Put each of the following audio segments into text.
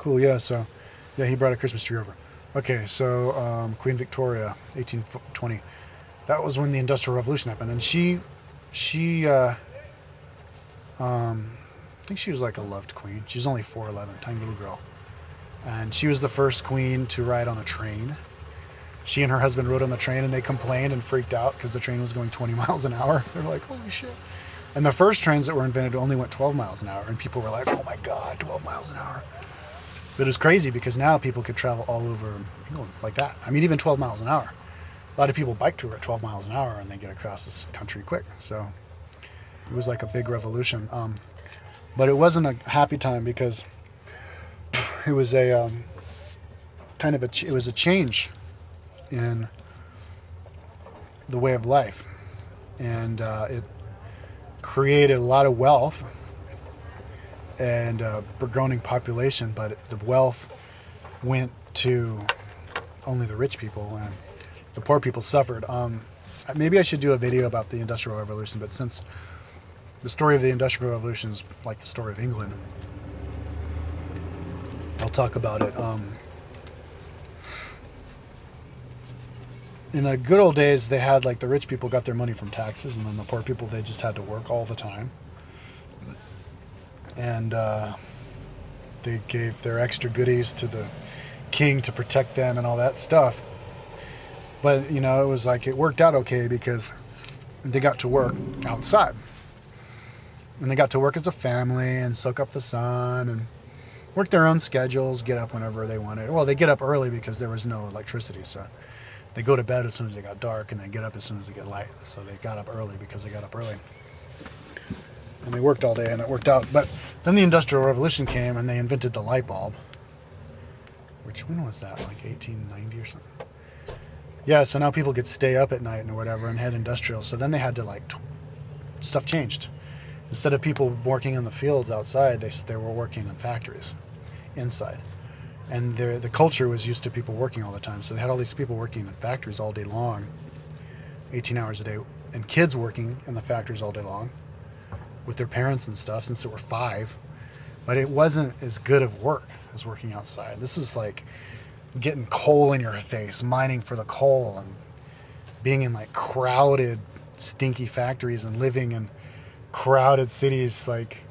Cool. Yeah. So, yeah, he brought a Christmas tree over. Okay. So, Queen Victoria, 1820. That was when the Industrial Revolution happened, and I think she was like a loved queen. She was only 4'11", tiny little girl, and she was the first queen to ride on a train. She and her husband rode on the train, and they complained and freaked out because the train was going 20 miles an hour. They're like, "Holy shit!" And the first trains that were invented only went 12 miles an hour, and people were like, "Oh my god, 12 miles an hour!" But it was crazy because now people could travel all over England like that. I mean, even 12 miles an hour. A lot of people bike tour at 12 miles an hour, and they get across this country quick. So it was like a big revolution. But it wasn't a happy time because it was a it was a change in the way of life, and it created a lot of wealth and a growing population, but the wealth went to only the rich people, and the poor people suffered. Maybe I should do a video about the Industrial Revolution, but since the story of the Industrial Revolution is like the story of England, I'll talk about it. In the good old days, they had like the rich people got their money from taxes, and then the poor people, they just had to work all the time. And they gave their extra goodies to the king to protect them and all that stuff. But, you know, it was like it worked out okay because they got to work outside. And they got to work as a family and soak up the sun and work their own schedules, get up whenever they wanted. Well, they get up early because there was no electricity, so they go to bed as soon as it got dark and they get up as soon as it get light. So they got up early because they got up early. And they worked all day and it worked out. But then the Industrial Revolution came and they invented the light bulb. Which, when was that? Like 1890 or something? Yeah, so now people could stay up at night and whatever and had industrial. So then they had to stuff changed. Instead of people working in the fields outside, they were working in factories inside. And the culture was used to people working all the time. So they had all these people working in factories all day long, 18 hours a day, and kids working in the factories all day long with their parents and stuff since they were 5. But it wasn't as good of work as working outside. This was like getting coal in your face, mining for the coal, and being in like crowded, stinky factories and living in crowded cities. Like,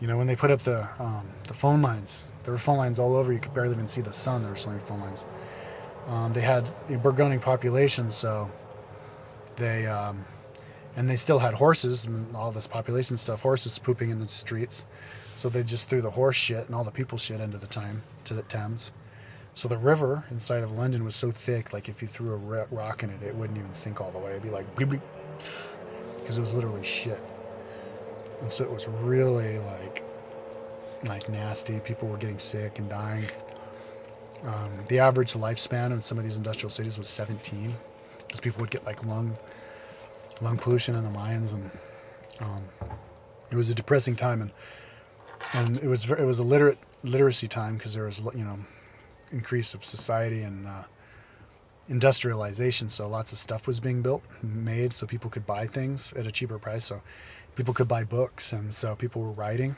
you know, when they put up the phone lines, there were phone lines all over. You could barely even see the sun. There were so many phone lines. They had a burgeoning population, so they and they still had horses and all this population stuff. Horses pooping in the streets, so they just threw the horse shit and all the people shit into the Thames. So the river inside of London was so thick, like if you threw a rock in it, it wouldn't even sink all the way. It'd be like bleep, bleep, because it was literally shit. And so it was really like nasty. People were getting sick and dying. The average lifespan in some of these industrial cities was 17, because people would get like lung pollution in the mines, and it was a depressing time, and it was a literacy time because there was, you know, increase of society and industrialization. So lots of stuff was being made, so people could buy things at a cheaper price. So people could buy books, and so people were writing.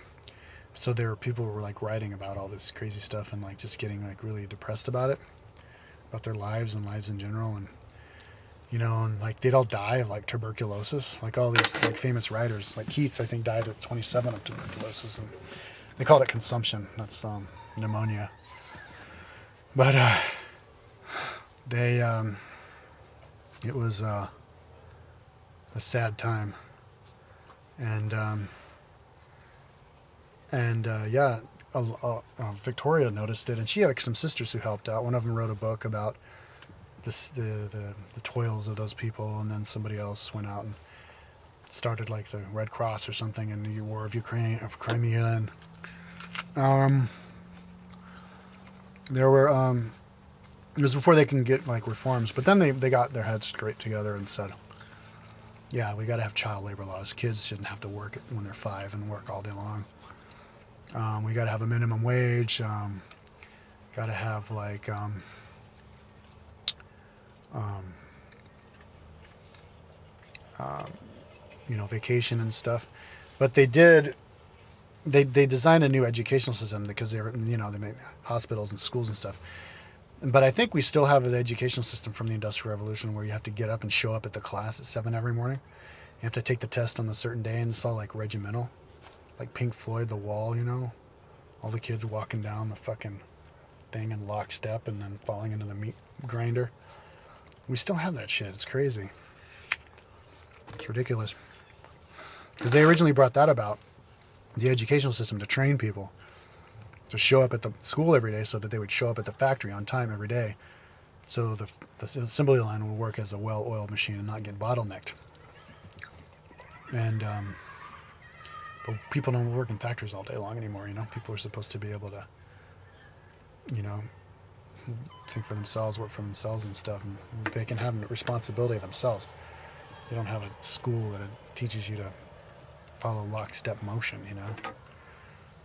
So people were like writing about all this crazy stuff and like just getting like really depressed about it, about their lives and lives in general, and you know, and like they'd all die of like tuberculosis. Like all these like famous writers, like Keats, I think died at 27 of tuberculosis, and they called it consumption. That's pneumonia. But it was a sad time, and yeah, Victoria noticed it, and she had like, some sisters who helped out. One of them wrote a book about the toils of those people, and then somebody else went out and started like the Red Cross or something in the War of Crimea, and there were it was before they can get like reforms, but then they got their heads straight together and said, yeah, we got to have child labor laws. Kids shouldn't have to work when they're 5 and work all day long. We got to have a minimum wage. Got to have like you know, vacation and stuff. But they did they designed a new educational system because they were, they made hospitals and schools and stuff. But I think we still have the educational system from the Industrial Revolution where you have to get up and show up at the class at 7 every morning. You have to take the test on a certain day, and it's all like regimental, like Pink Floyd, The Wall, all the kids walking down the fucking thing in lockstep and then falling into the meat grinder. We still have that shit. It's crazy. It's ridiculous. Because they originally brought that about, the educational system, to train people to show up at the school every day so that they would show up at the factory on time every day. So the assembly line would work as a well-oiled machine and not get bottlenecked. And but people don't work in factories all day long anymore. People are supposed to be able to, think for themselves, work for themselves and stuff, and they can have a responsibility themselves. They don't have a school that teaches you to follow lockstep motion.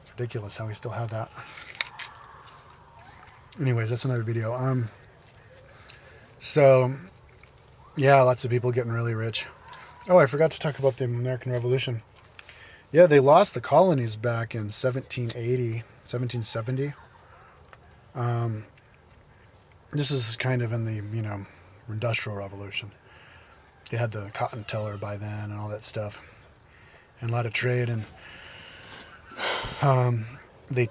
It's ridiculous how we still have that. Anyways, that's another video. So yeah, lots of people getting really rich. Oh, I forgot to talk about the American Revolution. Yeah, they lost the colonies back in 1770. This is kind of in the, Industrial Revolution. They had the cotton tiller by then and all that stuff. And a lot of trade. And they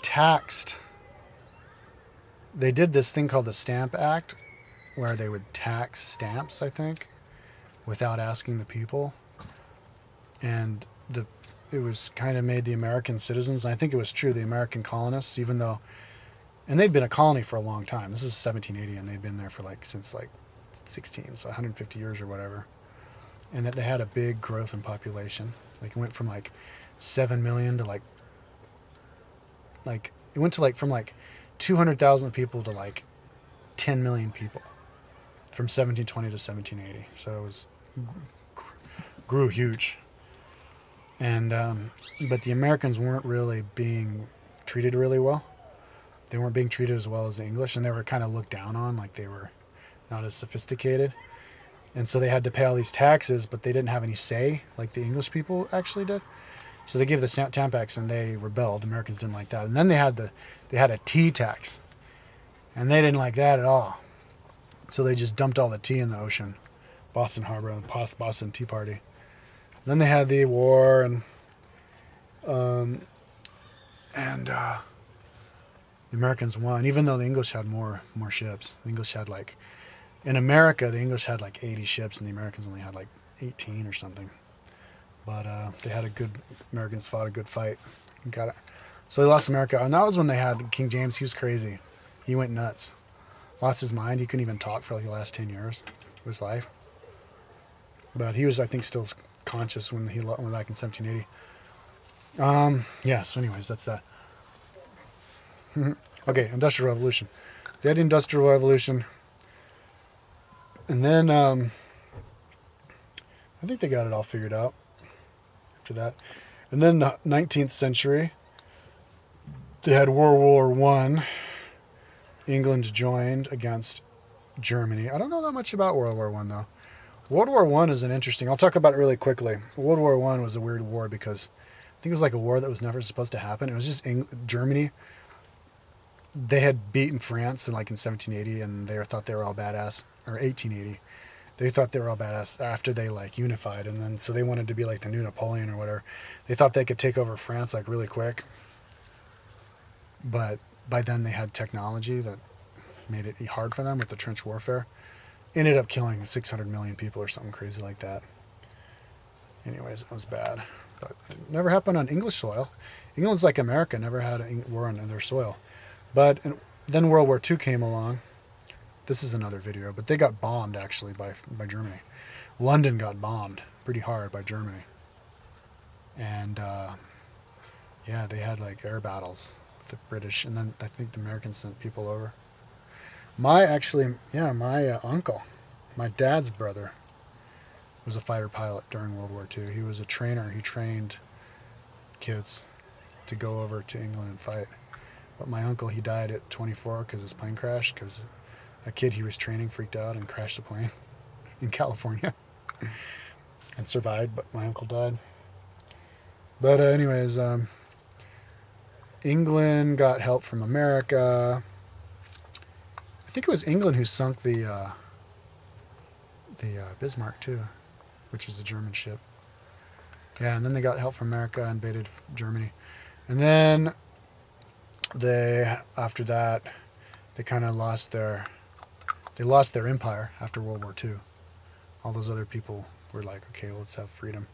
did this thing called the Stamp Act, where they would tax stamps, I think, without asking the people. And it was kind of made the American citizens, and I think it was true, the American colonists, even though, and they'd been a colony for a long time. This is 1780, and they'd been there for since 16, so 150 years or whatever. And that they had a big growth in population. It went from 7 million to it went to from 200,000 people to 10 million people from 1720 to 1780. So it was grew huge. And but the Americans weren't really being treated really well. They weren't being treated as well as the English, and they were kind of looked down on, they were not as sophisticated. And so they had to pay all these taxes, but they didn't have any say like the English people actually did. So they gave the Stamp Act, and they rebelled. Americans didn't like that. And then they had a tea tax, and they didn't like that at all. So they just dumped all the tea in the ocean, Boston Harbor, the Boston Tea Party. Then they had the war, and the Americans won, even though the English had more ships. The English had in America, the English had 80 ships, and the Americans only had 18 or something. But Americans fought a good fight and got it. So they lost America, and that was when they had King James. He was crazy. He went nuts. Lost his mind. He couldn't even talk for the last 10 years of his life. But he was, I think, still conscious when he went back in 1780. Yeah, so anyways, that's that. Okay, Industrial Revolution. They had the Industrial Revolution. And then I think they got it all figured out after that. And then the 19th century, they had World War I. England joined against Germany. I don't know that much about World War I, though. World War I is an interesting... I'll talk about it really quickly. World War I was a weird war because I think it was a war that was never supposed to happen. It was just Germany. They had beaten France in 1780, and they thought they were all badass. Or 1880. They thought they were all badass after they unified, and then so they wanted to be the new Napoleon or whatever. They thought they could take over France really quick. But by then they had technology that made it hard for them with the trench warfare. Ended up killing 600 million people or something crazy like that. Anyways, it was bad. But it never happened on English soil. England's like America, never had a war on their soil. But then World War II came along. This is another video, but they got bombed actually by Germany. London got bombed pretty hard by Germany. And yeah, they had air battles with the British, and then I think the Americans sent people over. My uncle, my dad's brother, was a fighter pilot during World War II. He was a trainer. He trained kids to go over to England and fight. But my uncle, he died at 24 because his plane crashed, because a kid he was training freaked out and crashed the plane in California and survived, but my uncle died. But anyways, England got help from America. I think it was England who sunk the Bismarck too, which is the German ship. Yeah, and then they got help from America, invaded Germany, and then after that they kind of lost their empire after World War II. All those other people were like, okay, well, let's have freedom.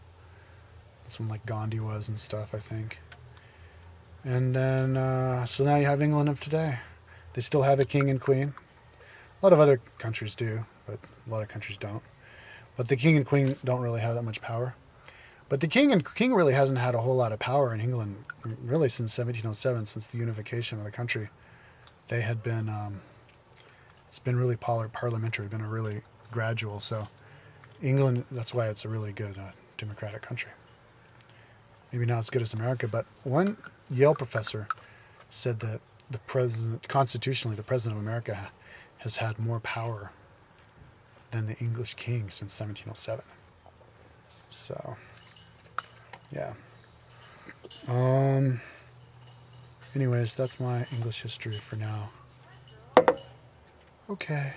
That's when like Gandhi was and stuff, I think. And then so now you have England of today. They still have a king and queen. A lot of other countries do, but a lot of countries don't. But the king and queen don't really have that much power. But the king really hasn't had a whole lot of power in England really since 1707, since the unification of the country. They had been, it's been really parliamentary, been a really gradual. So England, that's why it's a really good democratic country. Maybe not as good as America, but one Yale professor said that constitutionally, the president of America has had more power than the English king since 1707. So, yeah. Anyways, that's my English history for now. Okay.